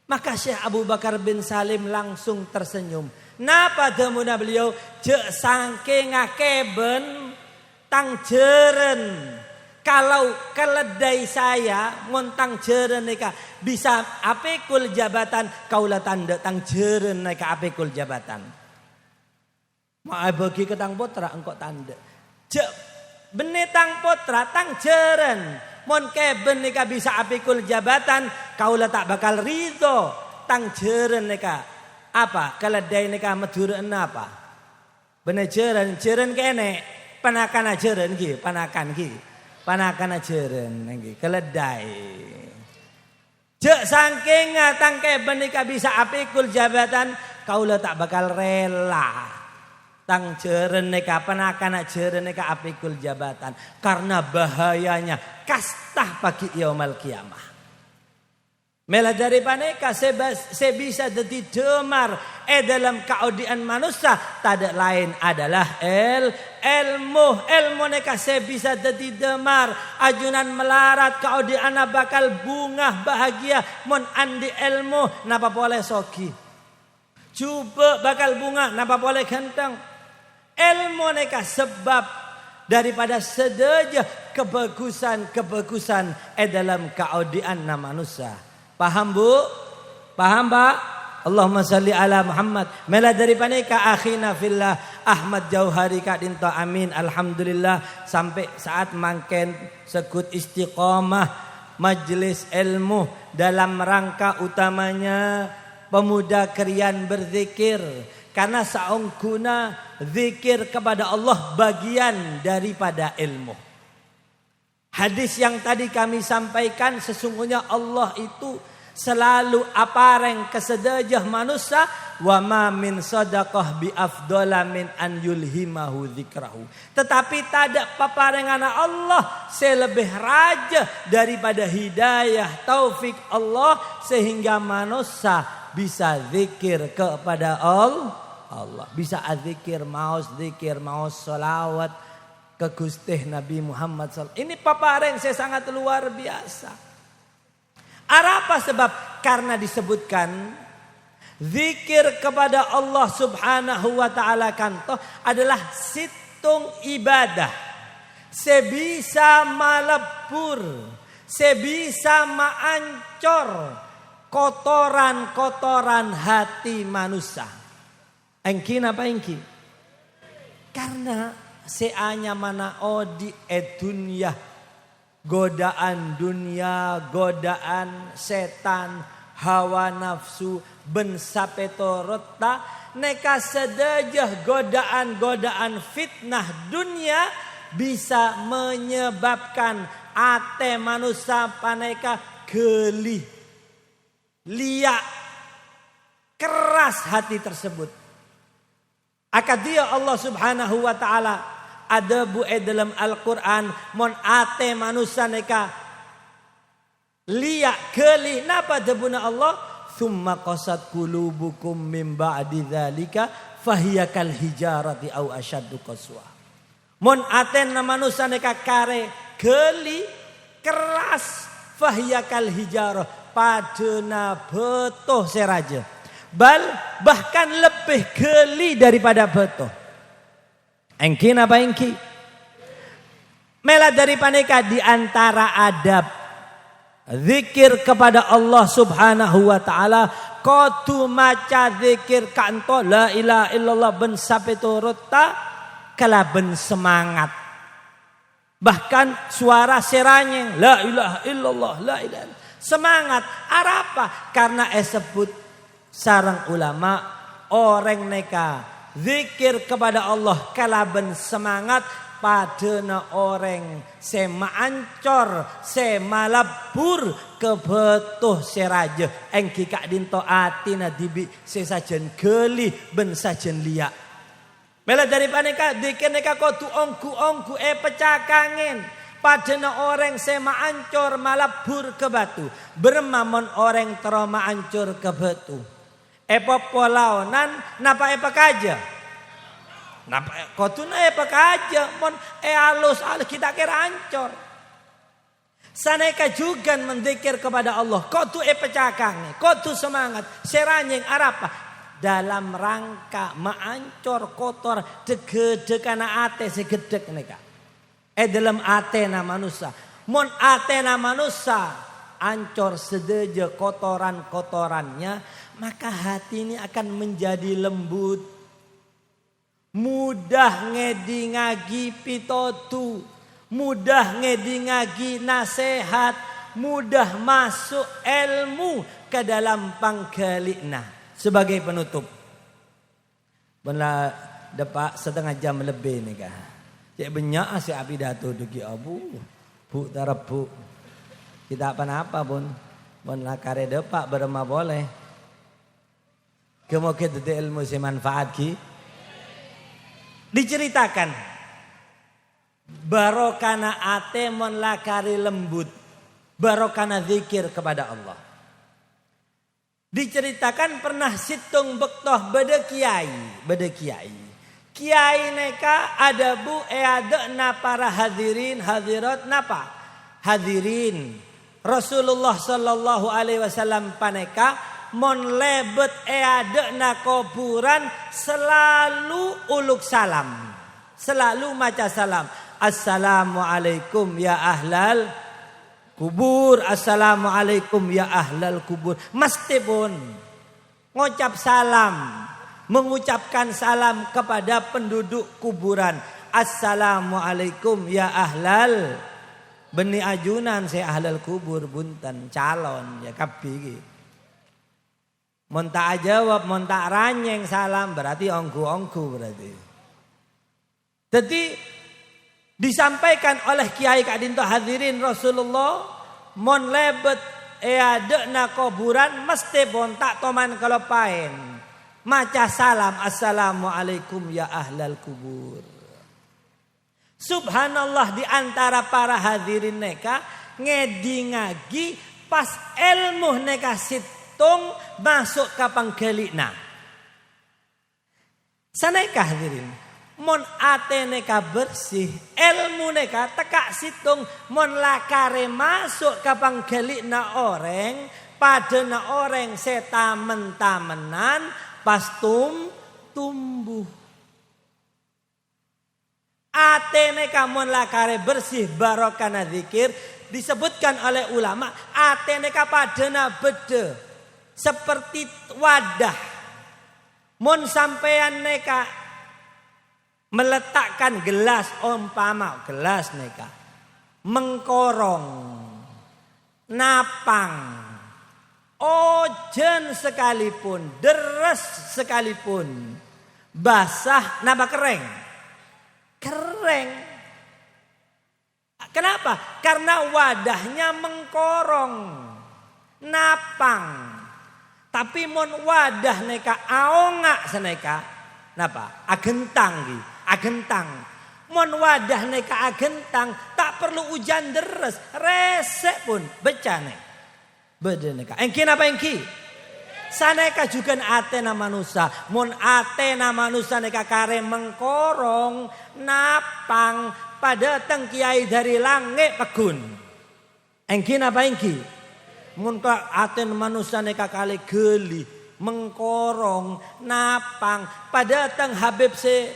Maka Syekh Abu Bakar bin Salim langsung tersenyum. Napa demuna beliau cek sangke ngakeben tang jeren. Kalau keledai saya ngontang jeren neka bisa apikul jabatan kaula tanda tang jeren neka apikul jabatan. Mau bagi ke tang potra engkau tanda. Cek benetang potra tang jeren. Mon keben neka bisa apikul jabatan kaula tak bakal ridho tang jeren neka apa keledai neka meduren apa. Bener jeren kene panakan jeren ki panakan ki. Panakan ajaran nggih keledai. Jek saking tangke benika bisa apikul jabatan kaula tak bakal rela. tang jeren neka penakana jeren neka apikul jabatan karena bahayanya kastah pagi yaumul kiamah. Mela dari paneka saya bisa jadi demar dalam keaudian manusia tak lain adalah ilmu neka saya bisa jadi demar ajunan melarat keaudian bakal bunga bahagia mon andi ilmu napa boleh soki coba bakal bunga napa boleh ganteng ilmu neka sebab daripada sedaya kebagusan dalam keaudian manusia. Paham Bu? Paham Pak? Allahumma salli ala Muhammad. Mela dari paneka akhina fillah Ahmad Jauhari Kak Dinto amin. Alhamdulillah sampai saat mangken sekut istiqomah majelis ilmu dalam rangka utamanya pemuda krian berzikir. Karena saungkuna zikir kepada Allah bagian daripada ilmu. Hadis yang tadi kami sampaikan sesungguhnya Allah itu selalu apareng kesedajah manusia wa ma min sadaqah bi afdala min an yulhimahu dzikrahu. Tetapi tak ada paparengan Allah selebih raja daripada hidayah taufik Allah sehingga manusia bisa zikir kepada Allah. Bisa zikir mau salawat ke Gusti Nabi Muhammad SAW. Ini papareng saya sangat luar biasa. Apa sebab? Karena disebutkan zikir kepada Allah Subhanahu wa taala kanto adalah situng ibadah. Sebisa malebur, sebisa maancor kotoran-kotoran hati manusia. Engki napa engki? Karena seanya mana odi dunia. Godaan dunia, godaan setan, hawa nafsu, bensapetorota, neka sedajah godaan fitnah dunia bisa menyebabkan ate manusia paneka geli, liak, keras hati tersebut. Akadia Allah Subhanahu wa taala ada bu dalam Al-Quran mon ate manusia neka liak geli napa debuna Allah thumma qasat qulubukum min ba'di dzalika fahiya kal hijarati au asyaddu qaswa. Mon ate manusia neka kare geli keras fahiya kal hijarah padena betoh seraja bahkan lebih geli daripada betoh. Engki napa engki? Mela dari paneka di antara adab zikir kepada Allah Subhanahu wa taala kudu maca zikir kanto la ilaha illallah ben sapeturutta kalaben semangat. Bahkan suara seranyeng la ilaha illallah la ilaha semangat apa? Karena sebut sarang ulama orang neka zikir kepada Allah kalaben semangat padana orang sema ancor sema labur kebetuh seraja engki Kak Dinto atina dibi sesajen geli ben sajen liak. Mela dari paneka zikir neka kudu ongku pecah kangen padana orang sema ancor malabur ke batu bermamon orang teroma ancur ke batu. Popolaonan napa kaja? Napa kotuna kaja? Mon alus kita kira ancor. Saneka juga menzikir kepada Allah. Kotu pecakang, kotu semangat, seranyeng arapa dalam rangka maancor kotor degedekana ate segedek neka. Dalam atena manusia. Mon atena manusia ancor sedeje kotoran-kotorannya. Maka hati ini akan menjadi lembut. Mudah ngedingagi pitotu. Mudah ngedingagi nasihat. Mudah masuk ilmu ke dalam panggalina. Sebagai penutup. Benar dapat setengah jam lebih nih kah. Cek banyak si apidato dugi abu. Bu tarap bu. Kita apa-apa pun. Benar kare depak berema boleh. Kemudian itu ilmu semanfaat ki. Diceritakan barokana ate mon lakari lembut, barokana zikir kepada Allah. Diceritakan pernah situng bektoh beda kiai. Kiai neka ada bu na para hadirin hadirat napa? Hadirin. Rasulullah sallallahu alaihi wasallam paneka mon lebet na kuburan selalu uluk salam. Selalu maca salam. Assalamualaikum ya ahlal kubur, assalamualaikum ya ahlal kubur. Mesti pun ngucap salam, mengucapkan salam kepada penduduk kuburan. Assalamualaikum ya ahlal beni ajunan saya ahlal kubur bunten calon ya kapi. Mon tak jawab, mon tak ranyeng salam berarti ongku berarti. Jadi disampaikan oleh Kiai Kadinto hadirin Rasulullah mon lebet na kuburan mesti bontak toman kelopain maca salam assalamualaikum ya ahlal kubur. Subhanallah di antara para hadirin neka ngedi ngagi pas ilmu neka situng masuk ke panggelina. Saneka hadirin mon ate neka bersih, ilmu neka tekak situng, mon lakare masuk ke panggelik na orang, pada na orang setamen-tamenan, pas tumbuh. Ate neka mon lakare bersih barokana zikir, disebutkan oleh ulama, ate neka pada na beda, seperti wadah. Mon sampean neka meletakkan gelas umpama gelas neka mengkorong napang ojen sekalipun deres sekalipun basah napa kering kenapa karena wadahnya mengkorong napang tapi mon wadah neka aongak seneka napa agentang agentang. Mon wadah neka agentang tak perlu hujan deres, resek pun becane. Beda neka. Engki napa engki? Saneka juga atena manusia. Mon atena manusia neka kare mengkorong napang pada teng kiai dari langit pegun. Engki napa engki? Mon aten manusia neka kale geli mengkorong napang pada tang Habib se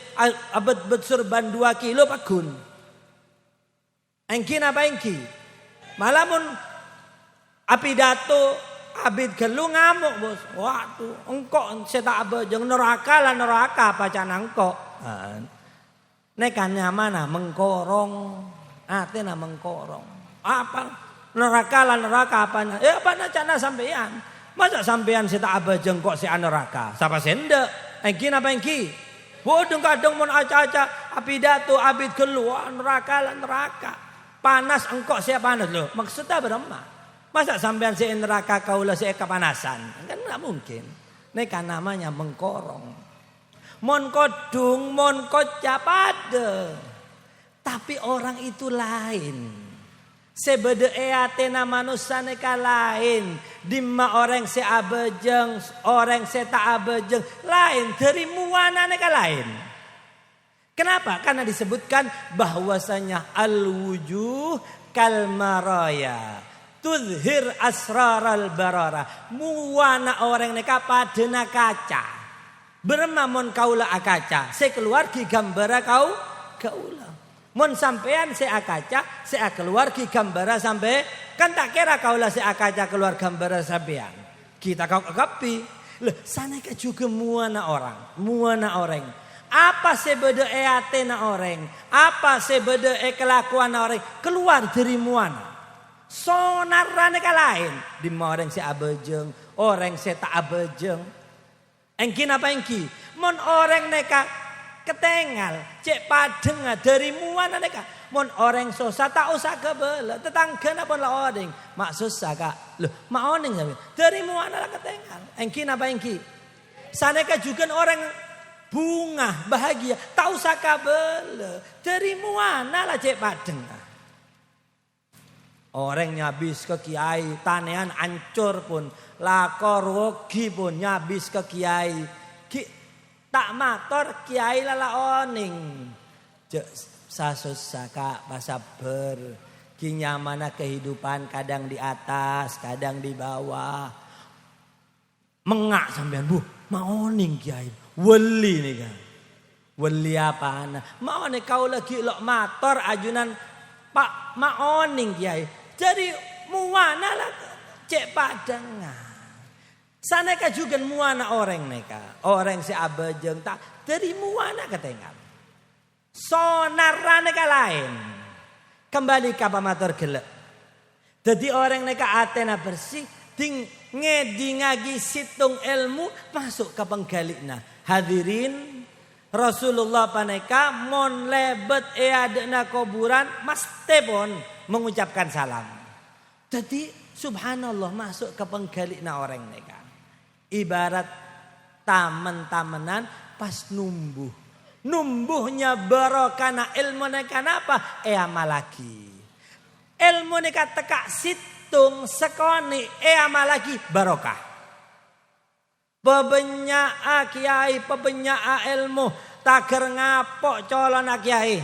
abad bersurban 2 kilo pagun. Engki napa engki? Malamun apidato abid gelu ngamuk bos. Waduh, engkok seta abejeng neraka lah neraka pacan engkok. Nekannya mana mengkorong, atena mengkorong. Apa neraka lah neraka apanya? Apa cana sampean? Masa sampean si tak abajeng kok si neraka? Siapa sende? Engki napa engki? Bodong kadang mon aca-aca apidato abid keluar neraka lah neraka. Panas engkok si panas loh. Maksudnya berapa? Masa sampean si neraka kaulah si kepanasan? Kan enggak mungkin. Neka namanya mengkorong. Mon kodung, mon kocap ada. Tapi orang itu lain. Sebeda atena manusia neka lain. Dimma orang se abejeng, orang se tak abejeng. Lain, dari muana neka lain. Kenapa? Karena disebutkan bahwasanya al-wujuh kalmaraya. Tudhir asraral barara. Muana orang neka padena kaca. Bermamon kaula akaca. Saya keluar ki gambara kaula. Mon sampean saya akaca, saya keluar ki gambara sampai kan tak kira kaulah saya akaca keluar gambara sampean. Kita kau kapi. Loh, sana juga muana orang. Apa sebeda atena orang? Apa sebeda kelakuan orang? Keluar dari muana. Sonarane lain. Di orang saya abejeng, orang saya tak abejeng. Engki apa engki? Mon orang neka ketengal, cek padeng dari muana neka. Mon orang susah tak usah kebela, tetangga pun lah odeng. Mak susah kak, loh mak odeng dari muana lah ketengal. Engki apa engki? Saneka juga orang bunga bahagia. Tak usah kabel. Dari mana lah cek padeng. Orang nyabis ke kiai, tanehan ancur pun, lakor wogi pun nyabis ke kiai. Tak mator kiai lala oning. Sasus saka pasaber. Ki nyamana kehidupan kadang di atas, kadang di bawah. Mengak sampean bu, mau oning kiai. Weli nih kan. Weli apa ana? Mau nih kau lagi lok mator ajunan Pak maoning kiai. Jadi muana lah cek padang. Sana ka juga muana orang neka. Orang si abejeng tak dari muana ketengah. Sonarane ka lain. Kembali ke pamator gelek. Jadi orang neka atena bersih. Ting ngedi ngagi situng ilmu masuk ke penggalikna. Hadirin Rasulullah paneka mon lebet adena kuburan mesti pun mengucapkan salam. Jadi subhanallah masuk ke penggalikna orang neka. Ibarat tamen-tamenan pas numbuh. Numbuhnya barokana ilmu neka apa? Amal lagi. Ilmu neka tekak situng sekoni amal lagi barokah. Pebenyaa kiai, pebenyaa ilmu. Taker ngapok colon kiai.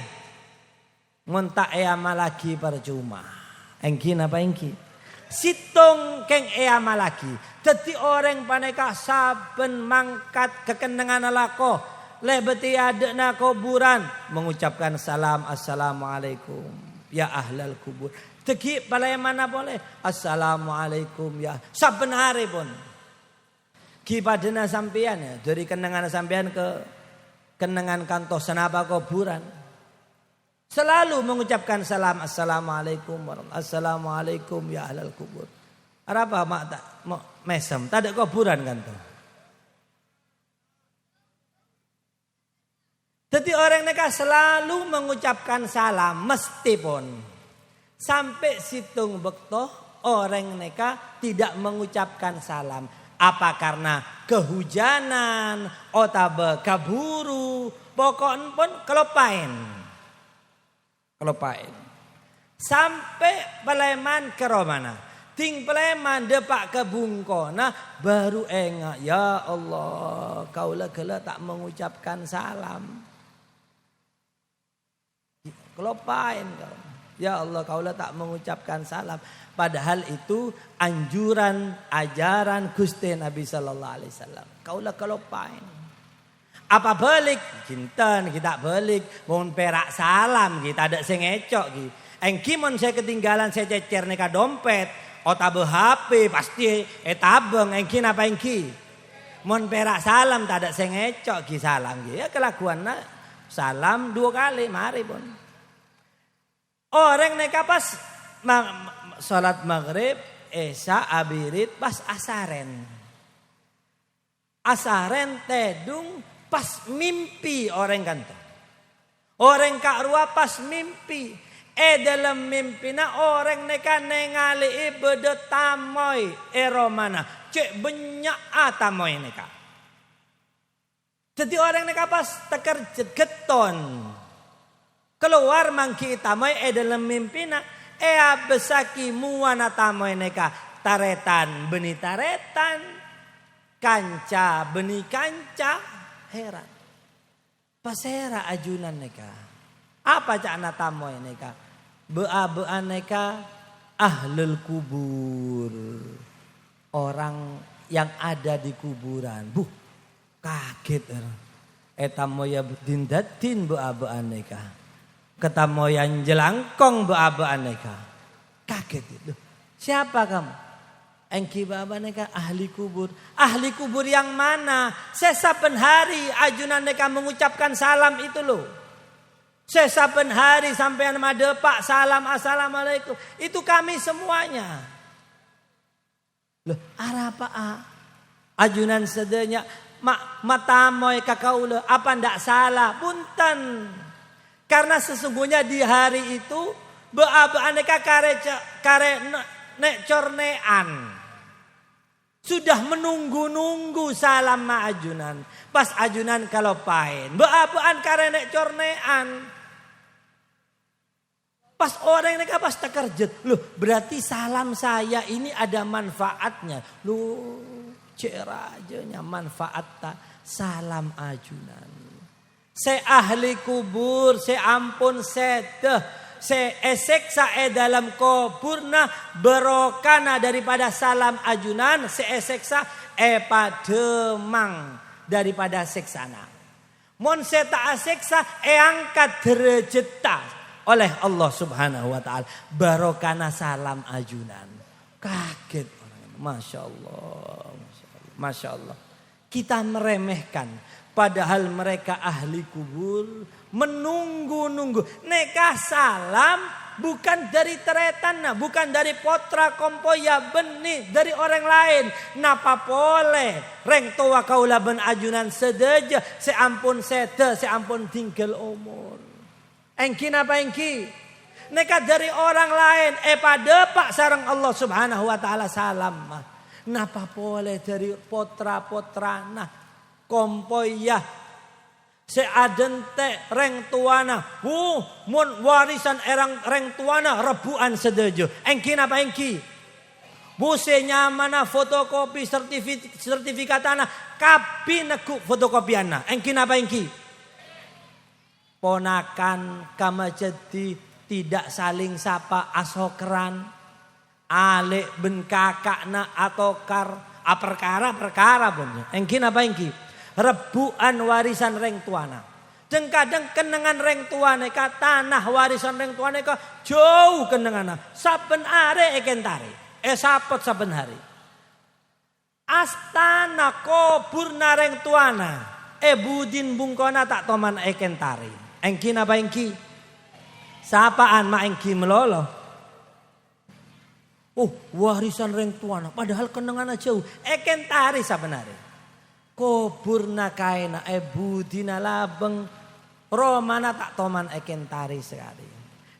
Ngontak amal lagi percuma. Engki napa engki? Situng keng amal lagi. Jadi orang paneka saben mangkat kekendengan alako. Lebeti adekna kuburan. Mengucapkan salam. Assalamualaikum. Ya ahlal kubur. Tegi balai mana boleh. Assalamualaikum ya. Saben hari pun. Kipadena sampean ya. Dari kenangan sampean ke kenangan kantor senapa kuburan. Selalu mengucapkan salam. Assalamualaikum warahmatullahi. Assalamualaikum ya ahlal kubur. Apa mak tak mau mesem. Tak ada kuburan kan tuh. Jadi orang mereka selalu mengucapkan salam meskipun sampai situng bektoh orang mereka tidak mengucapkan salam. Apa karena kehujanan, otabe kaburu, pokoknya pun kelopain. Sampai peleman ke romana. Ting peleman depak ke bungkona baru enggak. Ya Allah, kaulah kala tak mengucapkan salam. Kelopain kau. Ya Allah kaulah tak mengucapkan salam. Padahal itu anjuran ajaran Gusti Nabi sallallahu alaihi wasallam. Kaulah kelopain. Apa balik? Kinten kita balik. Mohon perak salam kita ada sing ngecok ki. Engki mon saya ketinggalan saya cecer neka dompet. Otabe HP pasti etabeng engki napa engki. Mon perak salam tak ada sing ngecok ki salam ki. Ya kelakuanna salam 2 kali mari pun. Orang neka pas salat maghrib, isya, abirit pas asaren. Asaren tedung pas mimpi orang kanto. Orang kak rua pas mimpi. Dalam mimpina orang neka nengali ibadah tamoy romana. Cek banyak tamoy neka. Jadi orang neka pas tekerjet geton. Keluar mangki tamoy dalam mimpina. Besaki muana tamoy neka. Taretan beni taretan. Kanca beni kanca. Heran. Pasera ajunan neka. Apa cakna tamoy neka? Bea-bea neka ahlul kubur. Orang yang ada di kuburan. Kaget. Tamoya dindatin bea-bea neka. Ketamoyan jelangkong bea-bea neka. Kaget itu. Siapa kamu? Engki baba neka ahli kubur. Ahli kubur yang mana? Sesaben hari ajunan neka mengucapkan salam itu loh. Sesaben hari sampai nama depak salam assalamualaikum. Itu kami semuanya. Loh apa ajunan sedenya matamoy kakaula apa ndak salah punten. Karena sesungguhnya di hari itu bea-bea neka kare nek cornean. Sudah menunggu-nunggu salam ma ajunan. Pas ajunan kalau pain. Beabuan karenek cornean. Pas orang ini pas terkerjet. Loh berarti salam saya ini ada manfaatnya. Loh cerajanya manfaat tak salam ajunan. Se ahli kubur, se ampun sedeh. Se eseksa dalam kuburna berokana daripada salam ajunan. Se eseksa pademang daripada seksana. Mon se tak aseksa angkat derajata oleh Allah subhanahu wa ta'ala. Barokana salam ajunan. Kaget orang. Masya Allah. Masya Allah. Kita meremehkan. Padahal mereka ahli kubur menunggu-nunggu. Neka salam bukan dari teretan, bukan dari potra kompoya benih dari orang lain. Napa boleh reng tua kaula ben ajunan sedeja seampun sete seampun tinggal umur. Engki napa engki? Neka dari orang lain pada pak sareng Allah subhanahu wa ta'ala salam. Napa boleh dari potra-potra nah kompoyah seadente reng tuana mun warisan reng tuana rebuan sedejo engki napa engki buse nyamana fotokopi sertifikatana kapi neku fotokopiana engki napa engki ponakan kama jadi tidak saling sapa asokran alik ben kakakna atokar perkara punya engki napa engki rebuan warisan reng tuana. Deng kadang kenangan reng tuane ka tanah warisan reng tuane ka jauh kenangan. Saben are ekentari. Sapot saben hari. Astana kuburna reng tuana. Budin bungkona tak toman ekentari. Engki napa engki? Sapaan ma engki melolo. Warisan reng tuana padahal kenangan jauh. Ekentari saben hari. Kuburna kaina budina labeng romana tak toman ekentari sekali.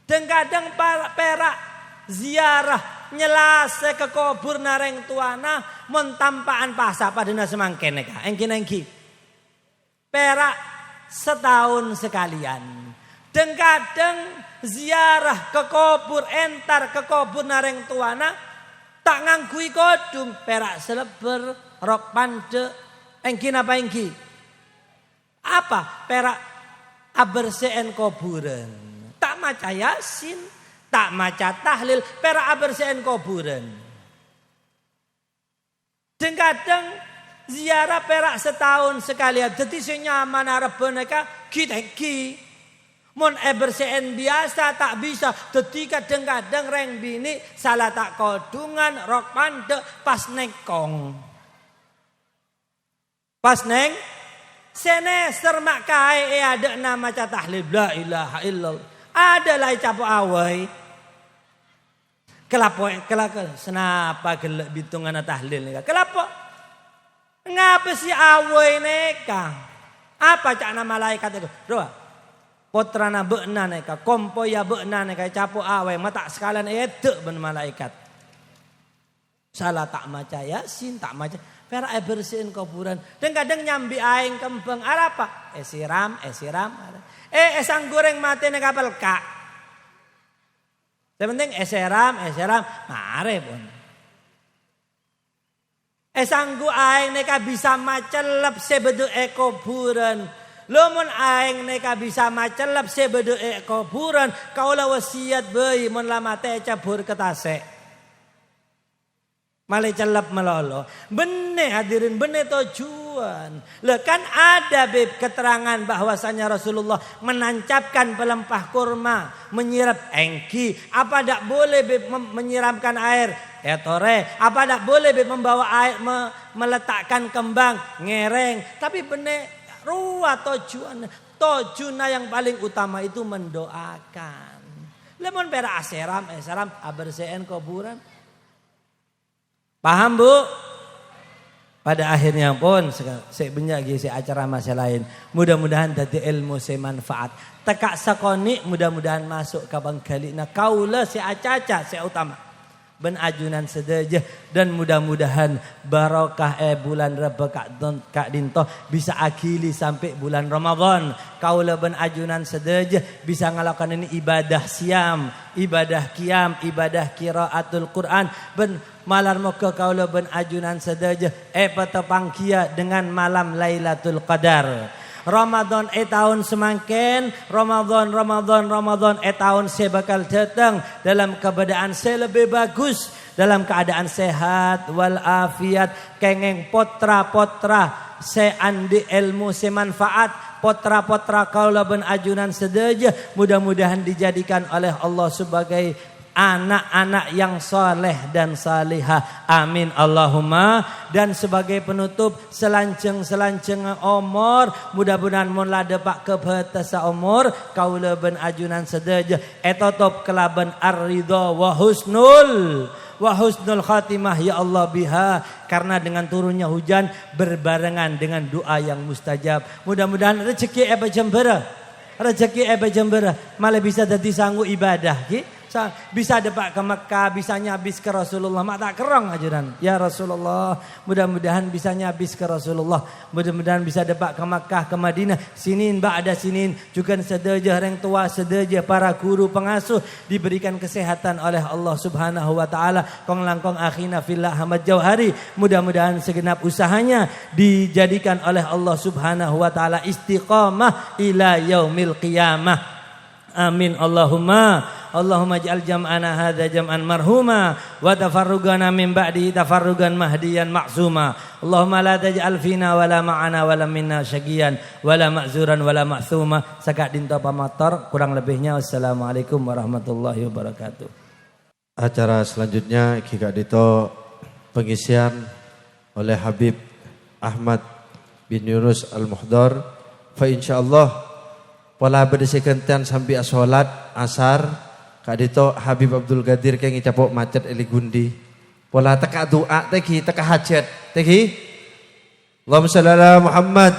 Dan kadang perak ziarah nyelase ke kuburna reng tuana mentampaan pasa padana semangkene ka. Engki perak setahun sekalian. Dan kadang ziarah ke kubur entar ke kuburna reng tuana tak ngangkui kodung perak seleber rok pande. Engki napa engki? Apa? Perak aberseen kuburan. Tak maca yasin, tak maca tahlil, perak aberseen kuburan. Dan kadang ziarah perak setahun sekali. Jadi senyaman arep boneka kiteki. Mon aberseen biasa tak bisa. Jadi kadang-kadang reng bini salah tak kodungan rok pande pas nekong. Pas neng seneser mak kae ada nama tahlil la ilaha illallah. Ada lai capo awai. Kelapo senapa gelek bitungan tahlil nika. Kelapo ngapa si awai neka? Apa cak nama malaikat itu? Doa. Potrana beuna neka, kompoya beuna neka capo awai mata sekalian edek ben malaikat. Salah tak maca yasin, tak maca pera bersihin kuburan. Dan kadang nyambi aing kembang. Apa? Siram. Esang goreng mati ne kapal kak. Yang penting siram. Mare pun. Esanggu aing neka bisa macelep sebedu kuburan. Lumun aing neka bisa macelep sebedu kuburan. Kaulah wasiat bayi mun lama teh cabur ketase. Malai celap melolo. Benih hadirin, benih tujuan. Kan ada keterangan bahwasanya Rasulullah menancapkan pelempah kurma. Menyirap engki. Apa tak boleh menyiramkan air? Tore. Apa tak boleh membawa air, meletakkan kembang? Ngereng. Tapi benih ruah tujuan. Tujuan yang paling utama itu mendoakan. Lemon pera aseram aberseen kuburan. Paham bu? Pada akhirnya pun saya benyagi acara masa lain. Mudah-mudahan dari ilmu saya manfaat. Tekak sakoni mudah-mudahan masuk ke bangkalina kaula si acaca si utama. ben ajunan sedejah dan mudah-mudahan barokah bulan Reba Kak Dinto bisa akili sampai bulan Ramadan. Kaula ben ajunan sedejah bisa ngalakan ini ibadah siam, ibadah qiyam, ibadah qiraatul Quran ben malar moga kaula ben ajunan sedejah petepang kia dengan malam Lailatul Qadar. Ramadan tahun semangkin, Ramadan tahun saya bakal datang dalam keadaan saya lebih bagus, dalam keadaan sehat walafiat, kengeng potra-potra saya andi ilmu saya manfaat, potra-potra kaula ben ajunan sedaja mudah-mudahan dijadikan oleh Allah sebagai anak-anak yang soleh dan salihah. Amin Allahumma. Dan sebagai penutup selanceng umur, mudah-mudahan mun lada pak kebatasa umur kaula ben ajunan sedaja etotop kelaban ar-ridha wa husnul khatimah ya Allah biha, karena dengan turunnya hujan berbarengan dengan doa yang mustajab. Mudah-mudahan rezeki jembera malah bisa jadi sanggup ibadah ki. Bisa depak ke Mekah, bisa nyabis ke Rasulullah. Mak tak kerong ajuran. Ya Rasulullah, mudah-mudahan bisa nyabis ke Rasulullah. Mudah-mudahan bisa depak ke Mekah, ke Madinah. Sinin ba'da sinin. Juga sedaja orang tua, sedaja para guru pengasuh diberikan kesehatan oleh Allah Subhanahu wa taala. Kong langkong akhina fillah Ahmad Jauhari. Mudah-mudahan segenap usahanya dijadikan oleh Allah Subhanahu wa taala istiqamah ila yaumil qiyamah. Amin Allahumma. Allahumma ij'al jam'ana hadza jam'an marhuma wa tafarrugana min ba'di tafarrugan mahdiyan ma'suma. Allahumma la taj'al fina wala ma'ana wala minna syaqiyan wala ma'zuran wala ma'thuma. Sakak dinto pamator, kurang lebihnya wassalamualaikum warahmatullahi wabarakatuh. Acara selanjutnya Kika Dito pengisian oleh Habib Ahmad bin Yunus Al-Muhdar. Fa insyaallah pola berdisikantian sampai sholat asar Kak Dito Habib Abdul Qadir keng ngicapok macet eli gundi. Pola teka doa teki teka hajat teki. Allahumma shalli ala Muhammad.